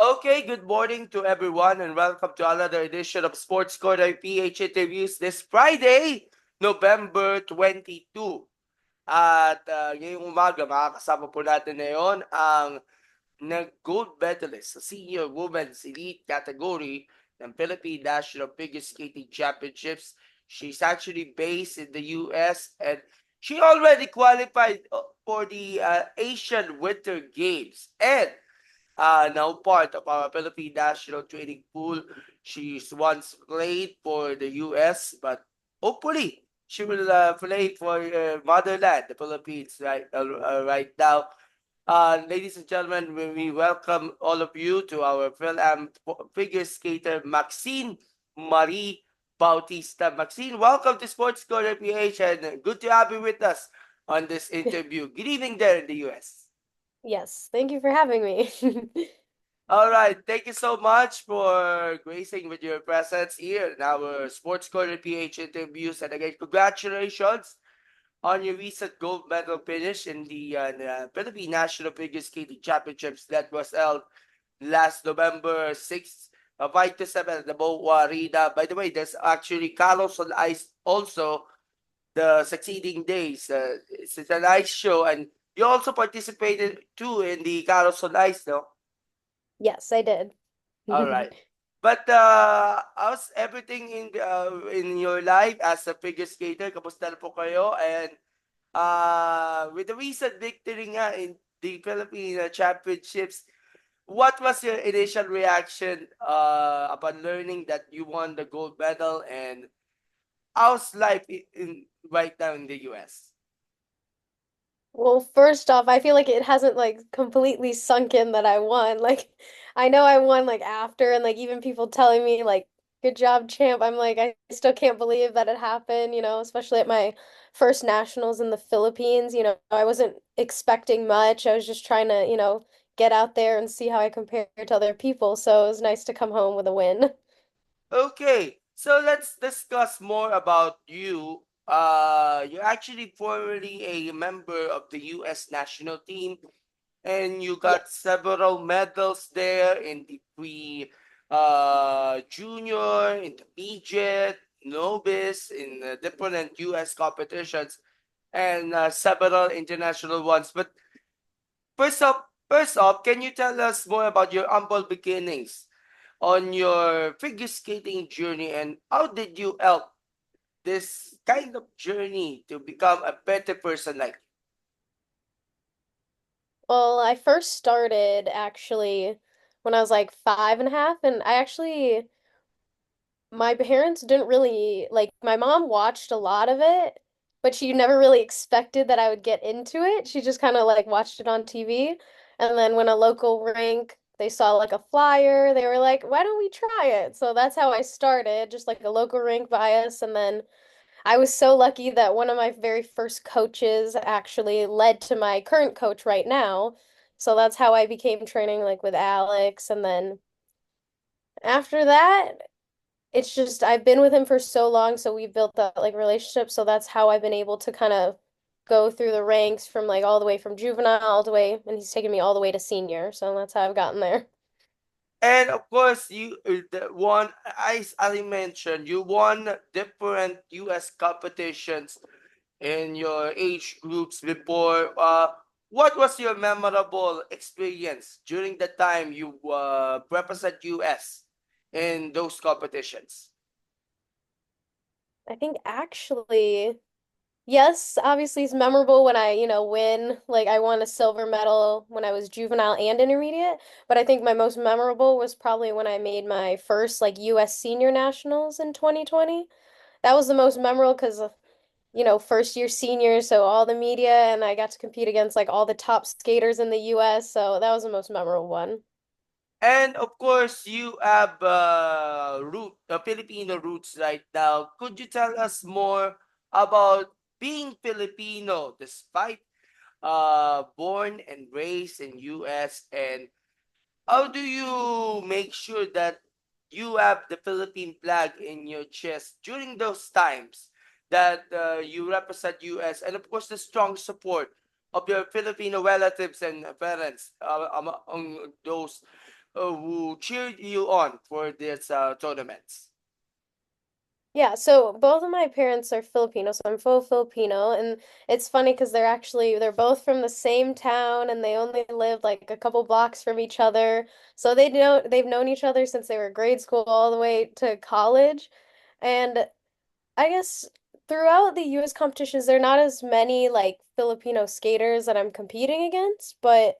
Okay, good morning to everyone and welcome to another edition of Sports Corner PH Interviews this Friday, November 22. At ngayong umaga, makakasama po natin ngayon ang nag-gold medalist sa Senior Women's Elite category ng Philippine National Figure Skating Championships. She's actually based in the US and she already qualified for the Asian Winter Games. And now part of our Philippine national training pool. She's once played for the US, but hopefully she will play for motherland, the Philippines, right now. Ladies and gentlemen, we welcome all of you to our figure skater Maxine Marie Bautista. Maxine, welcome to Sports Corner PH and good to have you with us on this interview. Good evening there in the US. Yes, thank you for having me. All right. Thank you so much for gracing with your presence here in our Sports Corner PH interviews. And again, congratulations on your recent gold medal finish in the Philippine National Figure Skating Championships that was held last November 6th, 5 to 7 at the Boa Arena. By the way, there's actually Carlos on Ice also the succeeding days. It's an ice show, and you also participated too in the Carlos on Ice, no? Yes, I did. All right. But how's everything in your life as a figure skater? Kamusta na po kayo? And with the recent victory nga in the Philippine Championships, what was your initial reaction upon learning that you won the gold medal? And how's life right now in the US? Well, first off, I feel like it hasn't like completely sunk in that I won. Like I know I won like after and like even people telling me like good job, champ. I'm like I still can't believe that it happened, especially at my first nationals in the Philippines. I wasn't expecting much. I was just trying to, get out there and see how I compare to other people. So it was nice to come home with a win. Okay, so let's discuss more about you. You're actually formerly a member of the U.S. national team, and you got Yes. several medals there in the junior, intermediate, novice, in different U.S. competitions, and several international ones. But first off, can you tell us more about your humble beginnings on your figure skating journey and how did you help this kind of journey to become a better person like Well, I first started actually when I was like 5 and a half, and my parents didn't really like, my mom watched a lot of it, but she never really expected that I would get into it. She just kind of like watched it on TV. And then when a local rink, they saw like a flyer, they were like, why don't we try it? So that's how I started, just like a local rink by us. And then I was so lucky that one of my very first coaches actually led to my current coach right now. So that's how I became training like with Alex. And then after that, it's just I've been with him for so long, so we built that like relationship. So that's how I've been able to kind of go through the ranks from like all the way from juvenile all the way, and he's taken me all the way to senior. So that's how I've gotten there. and of course you won as I mentioned you won different US competitions in your age groups before what was your memorable experience during the time you represent US in those competitions? I think actually yes, obviously it's memorable when I, win. Like I won a silver medal when I was juvenile and intermediate, but I think my most memorable was probably when I made my first like US senior nationals in 2020. That was the most memorable because, first year senior, so all the media and I got to compete against like all the top skaters in the US, so that was the most memorable one. And of course, you have Filipino roots right now. Could you tell us more about being Filipino despite born and raised in US, and how do you make sure that you have the Philippine flag in your chest during those times that you represent US, and of course the strong support of your Filipino relatives and parents among those who cheered you on for this tournaments? Yeah, so both of my parents are Filipino, so I'm full Filipino, and it's funny because they're both from the same town and they only live like a couple blocks from each other. So they've known each other since they were grade school all the way to college. And I guess throughout the US competitions, there are not as many like Filipino skaters that I'm competing against, but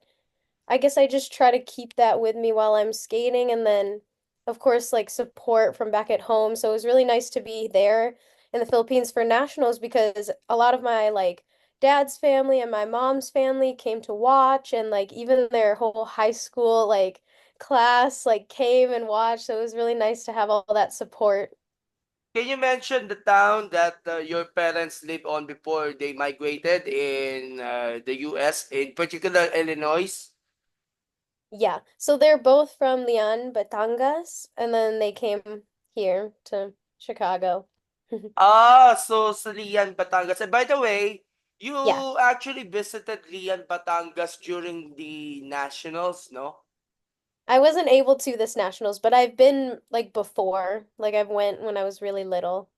I guess I just try to keep that with me while I'm skating and then of course like support from back at home. So it was really nice to be there in the Philippines for nationals because a lot of my like dad's family and my mom's family came to watch and like even their whole high school like class like came and watched. So it was really nice to have all that support. Can you mention the town that your parents lived on before they migrated in the U.S., in particular Illinois? Yeah. So they're both from Leon, Batangas, and then they came here to Chicago. Ah, so sa Lian, Batangas. And by the way, you Yeah. actually visited Lian, Batangas during the nationals, no? I wasn't able to this nationals, but I've been like before. Like I've went when I was really little.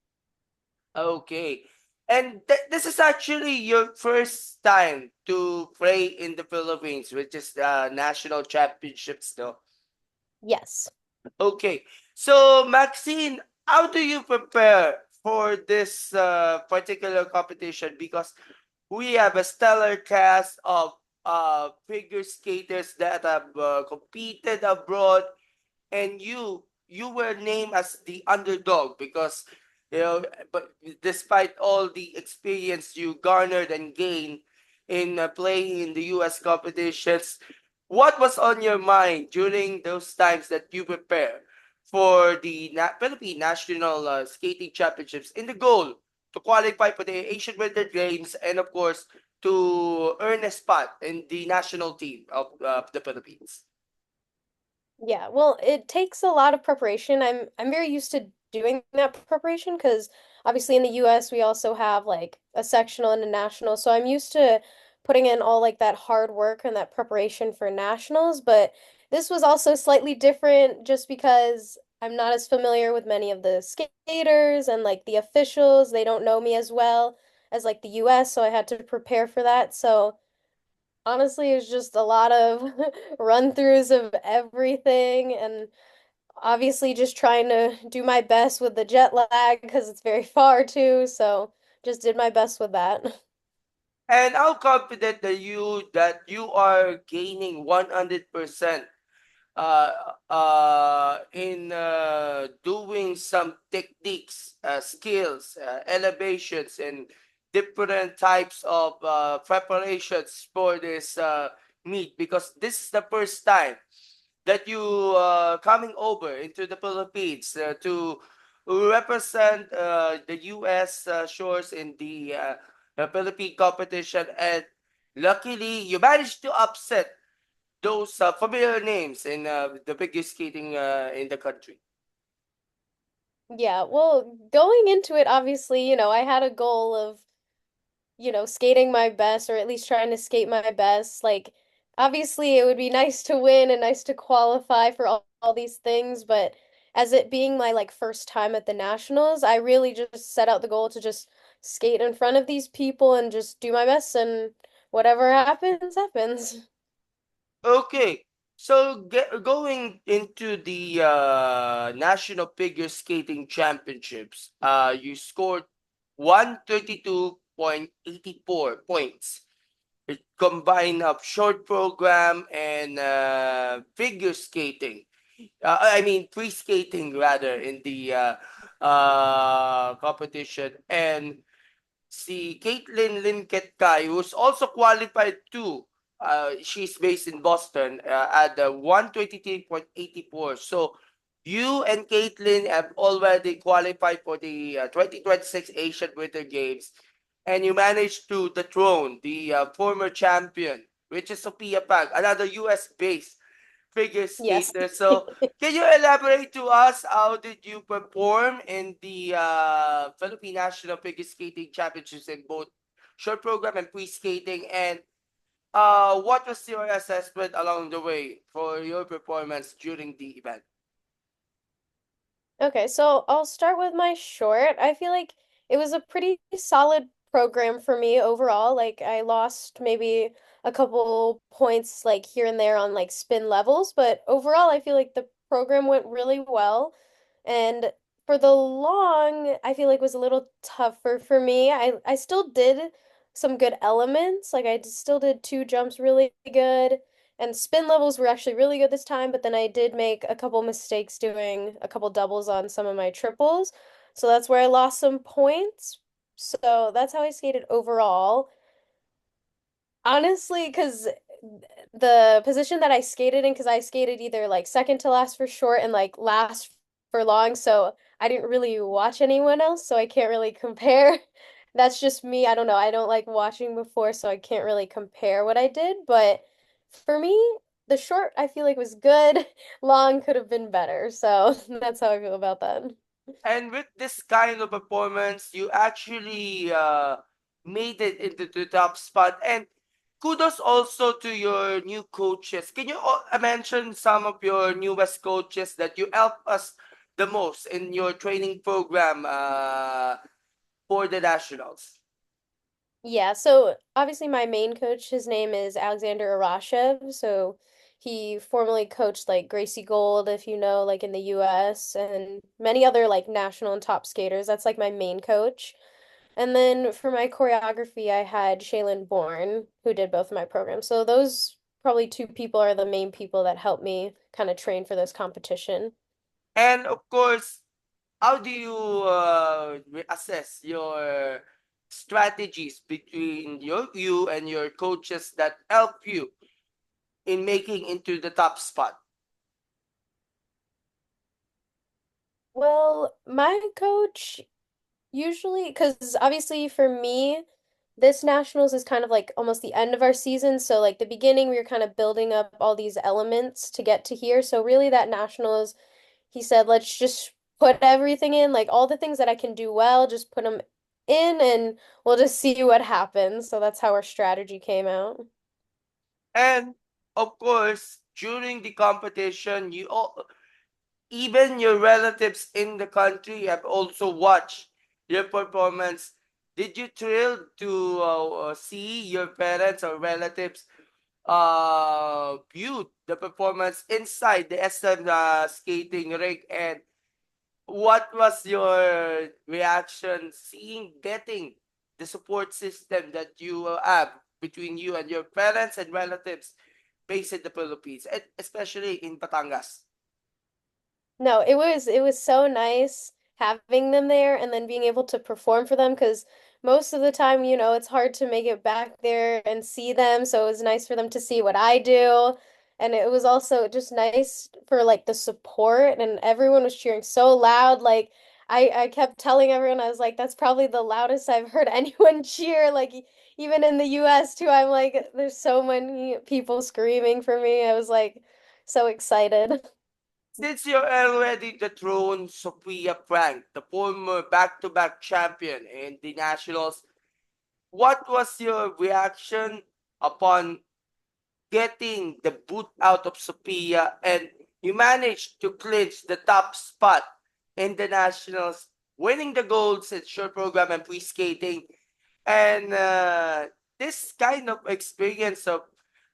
Okay. And this is actually your first time to play in the Philippines, which is national championships, no? Yes. Okay. So, Maxine, how do you prepare for this particular competition? Because we have a stellar cast of figure skaters that have competed abroad, and you were named as the underdog because you know, but despite all the experience you garnered and gained in playing in the US competitions, what was on your mind during those times that you prepare for the Philippine National Skating Championships in the goal to qualify for the Asian Winter Games and of course to earn a spot in the national team of the Philippines? Yeah, well, it takes a lot of preparation. I'm very used to doing that preparation because obviously in the US we also have like a sectional and a national. So I'm used to putting in all like that hard work and that preparation for nationals, but this was also slightly different just because I'm not as familiar with many of the skaters and like the officials. They don't know me as well as like the US, so I had to prepare for that. So honestly, it's just a lot of run-throughs of everything and obviously just trying to do my best with the jet lag because it's very far too. So just did my best with that. And how confident are you that you are gaining 100% in doing some techniques, skills, elevations, and different types of preparations for this meet? Because this is the first time that you coming over into the Philippines to represent the U.S. Shores in the Philippine competition, and luckily you managed to upset those familiar names in the biggest skating in the country. Yeah, well, going into it, obviously, I had a goal of skating my best or at least trying to skate my best. Like, obviously, it would be nice to win and nice to qualify for all these things, but as it being my like first time at the nationals, I really just set out the goal to just skate in front of these people and just do my best and whatever happens, happens. Okay, so going into the National Figure Skating Championships, you scored 132.84 points. It combined of short program and figure skating. I mean, free skating rather in the competition. And si Caitlin Linketkai, who's also qualified too. She's based in Boston at the 123.84. So you and Caitlin have already qualified for the 2026 Asian Winter Games, and you managed to dethrone the former champion, which is Sophia Pang, another US based figure Yes. skater. So can you elaborate to us how did you perform in the Philippine National Figure Skating Championships in both short program and free skating? And What was your assessment along the way for your performance during the event? Okay, so I'll start with my short. I feel like it was a pretty solid program for me overall. Like I lost maybe a couple points like here and there on like spin levels, but overall I feel like the program went really well. And for the long, I feel like was a little tougher for me. I still did some good elements. Like still did two jumps really good. And spin levels were actually really good this time, but then I did make a couple mistakes doing a couple doubles on some of my triples. So that's where I lost some points. So that's how I skated overall. Honestly, because the position that I skated in, because I skated either like second to last for short and like last for long, so I didn't really watch anyone else, so I can't really compare. That's just me. I don't know. I don't like watching before, so I can't really compare what I did. But for me, the short I feel like was good. Long could have been better. So that's how I feel about that. And with this kind of performance, you actually made it into the top spot. And kudos also to your new coaches. Can you mention some of your newest coaches that you help us the most in your training program for the nationals? Yeah, so obviously my main coach, his name is Alexander Arashev. So he formerly coached like Gracie Gold, if you know, like in the US, and many other like national and top skaters. That's like my main coach. And then for my choreography, I had Shaylin Bourne, who did both of my programs. So those probably two people are the main people that helped me kind of train for this competition. And of course, how do you assess your strategies between you and your coaches that help you in making into the top spot? Well, my coach usually, because obviously for me, this nationals is kind of like almost the end of our season. So like the beginning, we were kind of building up all these elements to get to here. So really that nationals, he said, let's just put everything in, like all the things that I can do well, just put them in and we'll just see what happens. So that's how our strategy came out. And of course, during the competition, even your relatives in the country have also watched your performance. Did you thrill to see your parents or relatives view the performance inside the SM skating rink? And what was your reaction seeing getting the support system that you have between you and your parents and relatives based in the Philippines, and especially in Batangas? No, it was so nice having them there and then being able to perform for them because most of the time, it's hard to make it back there and see them. So it was nice for them to see what I do. And it was also just nice for like the support and everyone was cheering so loud. Like I kept telling everyone, I was like, that's probably the loudest I've heard anyone cheer. Like even in the US too, I'm like, there's so many people screaming for me. I was like so excited. Since you're already the throne Sophia Frank, the former back-to-back champion in the nationals, what was your reaction upon getting the boot out of Sophia and you managed to clinch the top spot in the nationals, winning the golds in short program and free skating? And this kind of experience of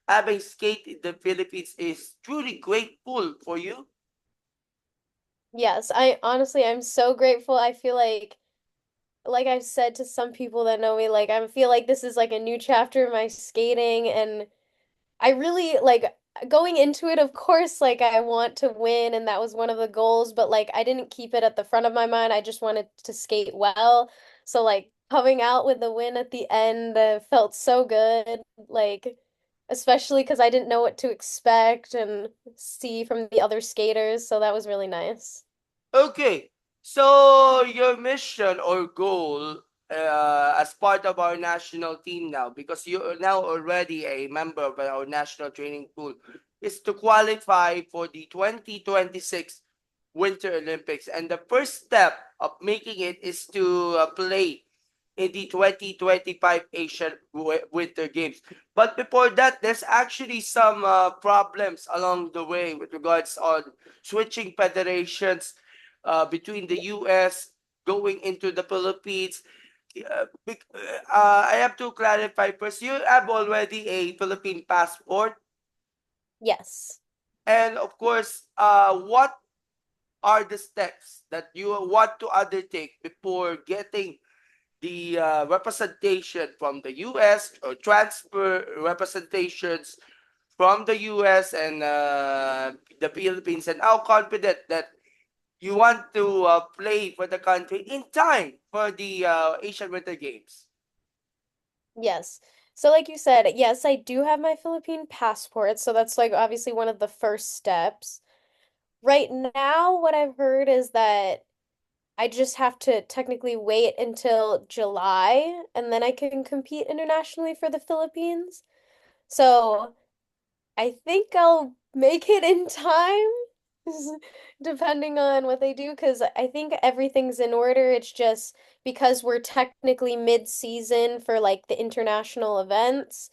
having skate in the Philippines is truly grateful for you. Yes, I honestly I'm so grateful. I feel like I've said to some people that know me, like I feel like this is like a new chapter in my skating and I really like going into it, of course, like I want to win and that was one of the goals, but like I didn't keep it at the front of my mind. I just wanted to skate well. So like coming out with the win at the end felt so good. Like especially because I didn't know what to expect and see from the other skaters, so that was really nice. Okay, so your mission or goal as part of our national team now, because you're now already a member of our national training pool, is to qualify for the 2026 Winter Olympics. And the first step of making it is to play in the 2025 Asian Winter Games. But before that, there's actually some problems along the way with regards on switching federations between the US going into the Philippines. I have to clarify first. You have already a Philippine passport, Yes. and of course, what are the steps that you want to undertake before getting the representation from the US or transfer representations from the US and the Philippines, and how confident that you want to play for the country in time for the Asian Winter Games? Yes. So like you said, yes, I do have my Philippine passport, so that's like obviously one of the first steps. Right now, what I've heard is that I just have to technically wait until July and then I can compete internationally for the Philippines. So I think I'll make it in time, depending on what they do, because I think everything's in order. It's just because we're technically mid-season for like the international events,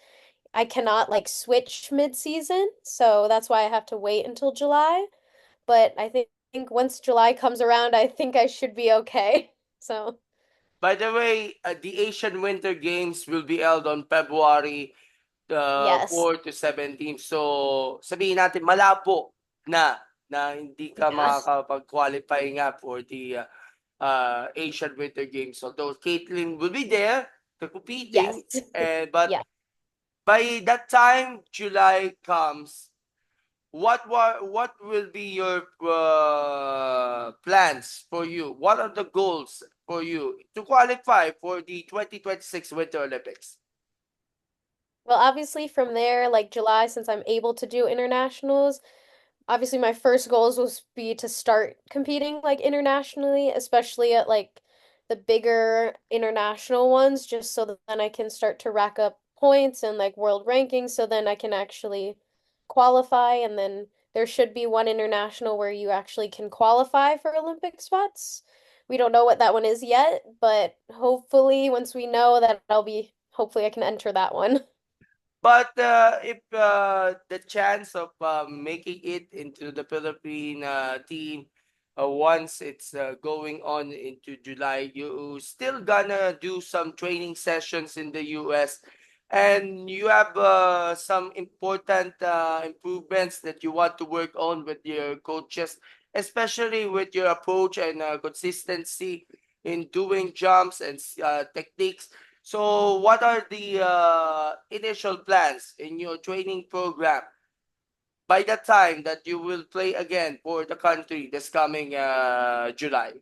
I cannot like switch mid-season. So that's why I have to wait until July. But I think once July comes around, I think I should be okay. So, By the way, the Asian Winter Games will be held on February yes. 4 to 17. So, sabihin natin, malabo na hindi ka Yeah. makakapag-qualify nga for the Asian Winter Games. Although Caitlin will be there Yes. competing, but Yeah. by that time July comes, what will be your plans for you? What are the goals for you to qualify for the 2026 Winter Olympics? Well, obviously from there, like July, since I'm able to do internationals, obviously my first goals will be to start competing like internationally, especially at like the bigger international ones, just so that then I can start to rack up points and like world rankings, so then I can actually qualify. And then there should be one international where you actually can qualify for Olympic spots. We don't know what that one is yet, but hopefully once we know that, hopefully I can enter that one. But if the chance of making it into the Philippine team, once it's going on into July, you still gonna do some training sessions in the US, and you have some important improvements that you want to work on with your coaches, especially with your approach and consistency in doing jumps and techniques. So, what are the initial plans in your training program by the time that you will play again for the country this coming July?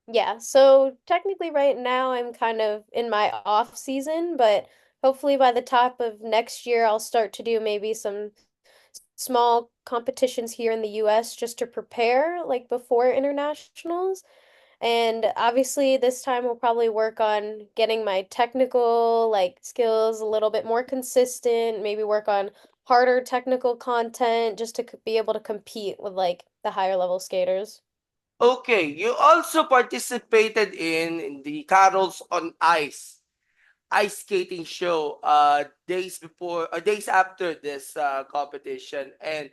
Yeah, so technically right now I'm kind of in my off season, but hopefully by the top of next year I'll start to do maybe some small competitions here in the US just to prepare like before internationals. And obviously this time we'll probably work on getting my technical like skills a little bit more consistent, maybe work on harder technical content just to be able to compete with like the higher level skaters. Okay, you also participated in the Carols on ice skating show days before or days after this competition, and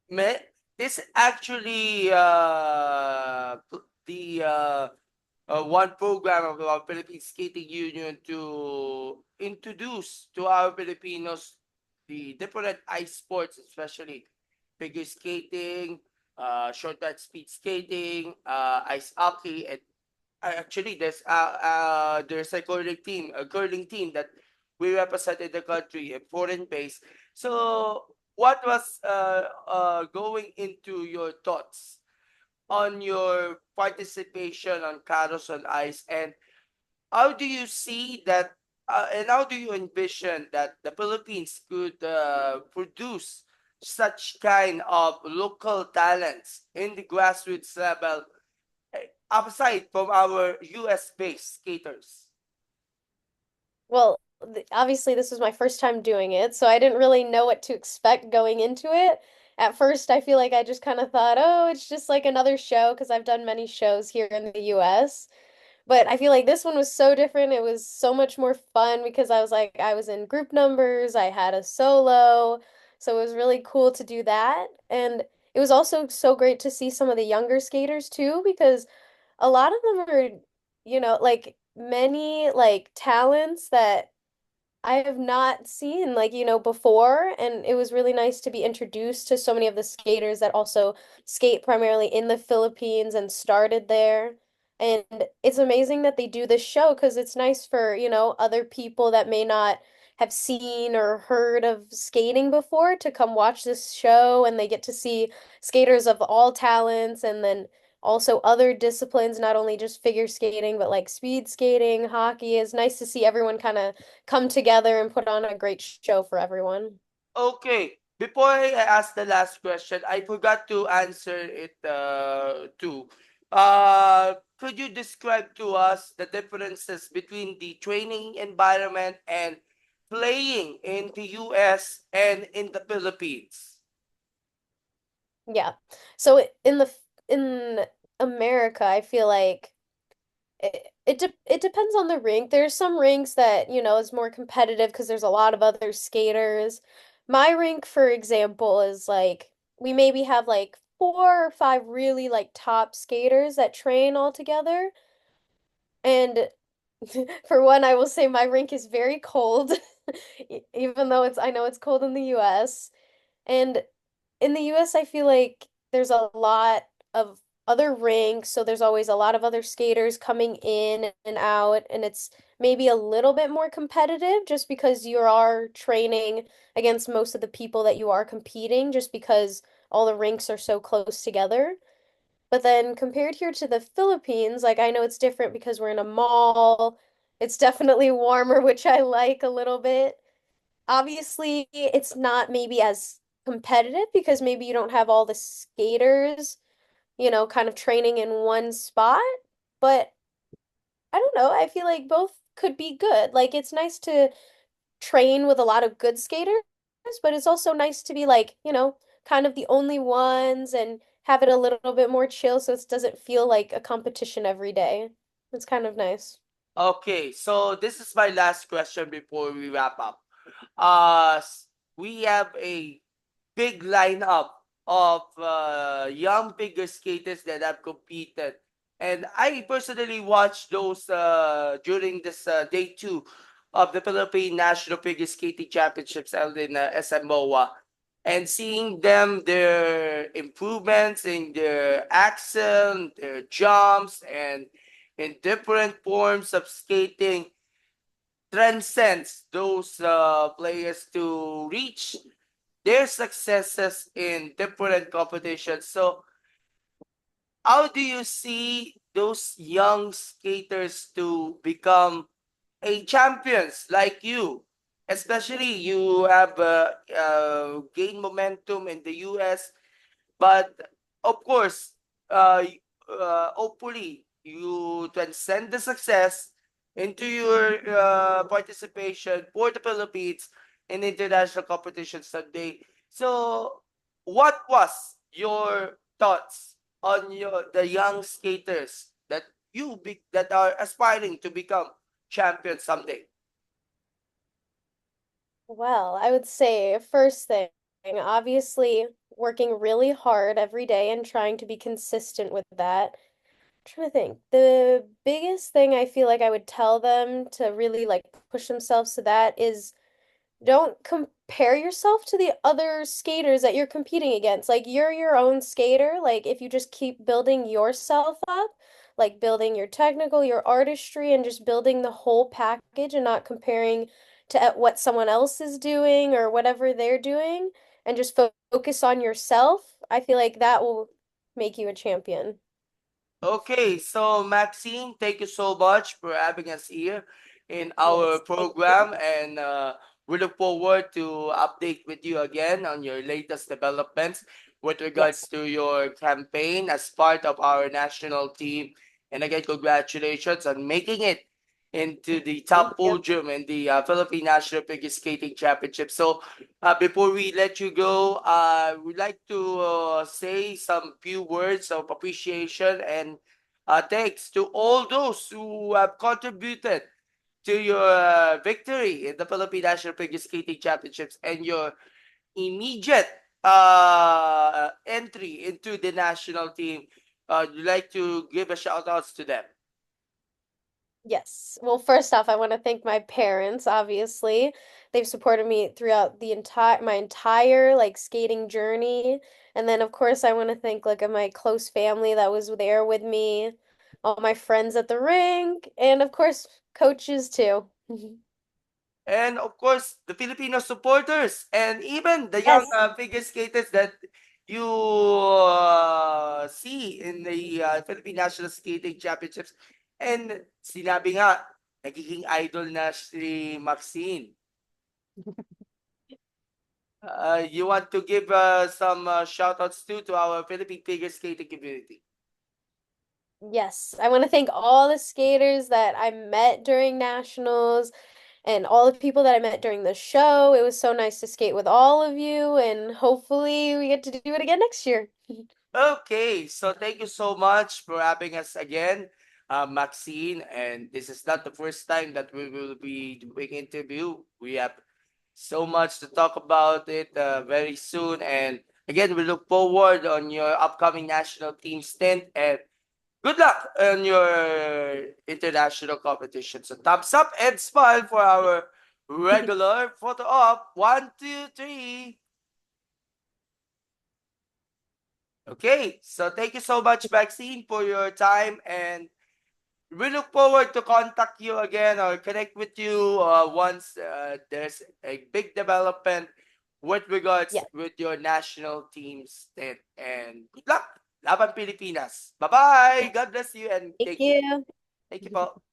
me this actually the one program of our Philippine Skating Union to introduce to our Filipinos the different ice sports, especially figure skating, short track speed skating, ice hockey, and actually there's a curling team that we represented the country in foreign base. So, what was going into your thoughts on your participation on Caros on Ice, and how do you see that and how do you envision that the Philippines could produce such kind of local talents in the grassroots level aside from our US based skaters? Well, obviously, this was my first time doing it, so I didn't really know what to expect going into it. At first, I feel like I just kind of thought, oh, it's just like another show because I've done many shows here in the US. But I feel like this one was so different. It was so much more fun because I was like, I was in group numbers, I had a solo. So it was really cool to do that. And it was also so great to see some of the younger skaters too, because a lot of them are, like many like talents that I have not seen before, and it was really nice to be introduced to so many of the skaters that also skate primarily in the Philippines and started there. And it's amazing that they do this show because it's nice for, other people that may not have seen or heard of skating before to come watch this show, and they get to see skaters of all talents and then also other disciplines, not only just figure skating, but like speed skating, hockey. It's nice to see everyone kind of come together and put on a great show for everyone. Okay. Before I ask the last question, I forgot to answer it too. Could you describe to us the differences between the training environment and playing in the US and in the Philippines? Yeah. So in America, I feel like it depends on the rink. There's some rinks that, is more competitive because there's a lot of other skaters. My rink, for example, is like we maybe have like 4 or 5 really like top skaters that train all together. And for one, I will say my rink is very cold, even though I know it's cold in the US. And in the US, I feel like there's a lot of other rinks, so there's always a lot of other skaters coming in and out, and it's maybe a little bit more competitive just because you are training against most of the people that you are competing, just because all the rinks are so close together. But then compared here to the Philippines, like I know it's different because we're in a mall. It's definitely warmer, which I like a little bit. Obviously, it's not maybe as competitive because maybe you don't have all the skaters, kind of training in one spot. But I don't know. I feel like both could be good. Like it's nice to train with a lot of good skaters, but it's also nice to be like, kind of the only ones and have it a little bit more chill so it doesn't feel like a competition every day. It's kind of nice. Okay, so this is my last question before we wrap up. Uh, we have a big lineup of young figure skaters that have competed. And I personally watched those during this day two of the Philippine National Figure Skating Championships held in SMOA. And seeing them, their improvements in their axle, their jumps, and in different forms of skating transcends those players to reach their successes in different competitions. So, how do you see those young skaters to become a champions like you? Especially you have gained momentum in the US. But of course, hopefully you transcend the success into your participation for the Philippines in international competitions someday. So, what was your thoughts on the young skaters that that are aspiring to become champions someday? Well, I would say first thing, obviously working really hard every day and trying to be consistent with that. Trying to think. The biggest thing I feel like I would tell them to really like push themselves to that is don't compare yourself to the other skaters that you're competing against. Like you're your own skater. Like if you just keep building yourself up, like building your technical, your artistry, and just building the whole package and not comparing to what someone else is doing or whatever they're doing, and just focus on yourself, I feel like that will make you a champion. Okay, so Maxine, thank you so much for having us here in our Yes, thank you. program, and we look forward to update with you again on your latest developments with regards Yes, to your campaign as part of our national team. And again, congratulations on making it into the thank top you. podium in the Philippine National Figure Skating Championship. So, before we let you go, we'd like to say some few words of appreciation and Thanks to all those who have contributed to your victory in the Philippine National Figure Skating Championships and your immediate entry into the national team. You'd like to give a shout outs to them. Yes. Well, first off, I want to thank my parents, obviously. They've supported me throughout the entire my entire like skating journey. And then of course I want to thank like my close family that was there with me, all my friends at the rink, and of course coaches too. And of course, the Filipino supporters and even the young Yes. figure skaters that you see in the Philippine National Skating Championships. And sinabi nga, nagiging idol na si Maxine. You want to give some shout outs too to our Philippine figure skating community. Yes. I want to thank all the skaters that I met during nationals and all the people that I met during the show. It was so nice to skate with all of you, and hopefully we get to do it again next year. Okay, so thank you so much for having us again, Maxine. And this is not the first time that we will be doing interview. We have so much to talk about it very soon. And again, we look forward on your upcoming national team stint and good luck on your international competition. So thumbs up and smile for our regular photo op. 1, 2, 3. Okay, so thank you so much, Maxine, for your time, and we look forward to contact you again or connect with you once there's a big development with regards Yes. with your national team stint. And good luck, Laban Pilipinas. Bye bye. God bless you and Thank thank you. you. Thank you, po.